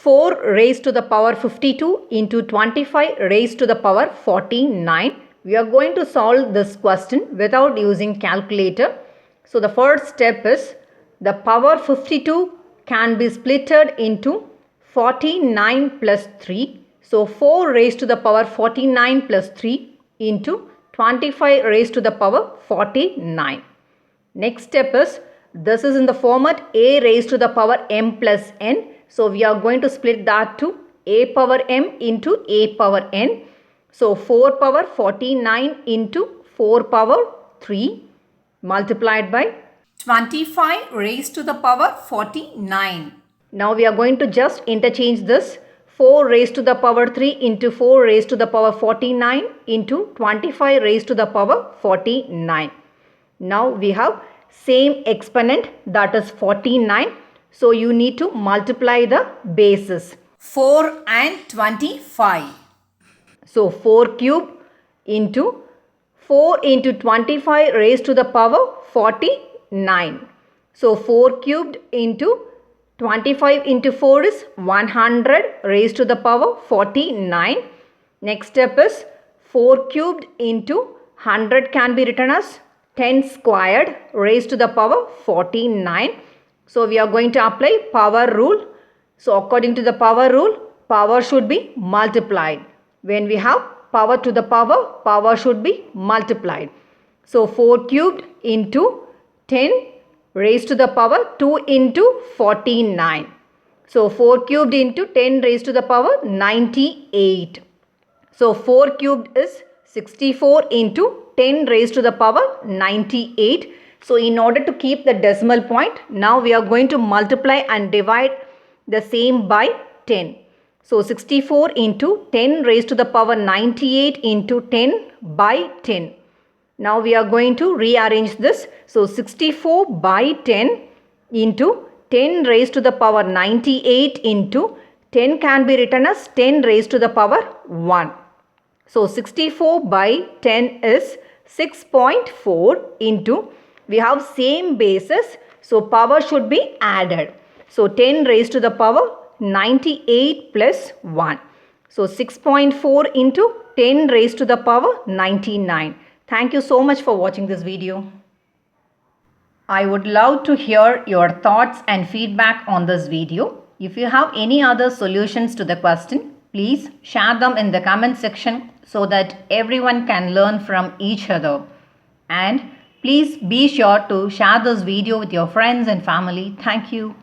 4 raised to the power 52 into 25 raised to the power 49. We are going to solve this question without using calculator. So the first step is the power 52 can be splitted into 49 plus 3. So 4 raised to the power 49 plus 3 into 25 raised to the power 49. Next step is, this is in the format a raised to the power m plus n. So we are going to split that to a power m into a power n. So 4 power 49 into 4 power 3 multiplied by 25 raised to the power 49. Now we are going to just interchange this. 4 raised to the power 3 into 4 raised to the power 49 into 25 raised to the power 49. Now we have same exponent, that is 49. So you need to multiply the bases. 4 and 25. So 4 cube into 4 into 25 raised to the power 49. So 4 cubed into 25 into 4 is 100 raised to the power 49. Next step is 4 cubed into 100 can be written as 10 squared raised to the power 49. So we are going to apply power rule. So according to the power rule, power should be multiplied. When we have power to the power should be multiplied. So 4 cubed into 10 raised to the power 2 into 49. So 4 cubed into 10 raised to the power 98. So 4 cubed is 64 into 10 raised to the power 98. So in order to keep the decimal point, now we are going to multiply and divide the same by 10. So 64 into 10 raised to the power 98 into 10 by 10. Now we are going to rearrange this. So 64 by 10 into 10 raised to the power 98 into 10 can be written as 10 raised to the power 1. So 64 by 10 is 6.4 into, we have same basis, so power should be added. So 10 raised to the power 98 plus 1. So 6.4 into 10 raised to the power 99. Thank you so much for watching this video. I would love to hear your thoughts and feedback on this video. If you have any other solutions to the question, please share them in the comment section so that everyone can learn from each other. And please be sure to share this video with your friends and family. Thank you.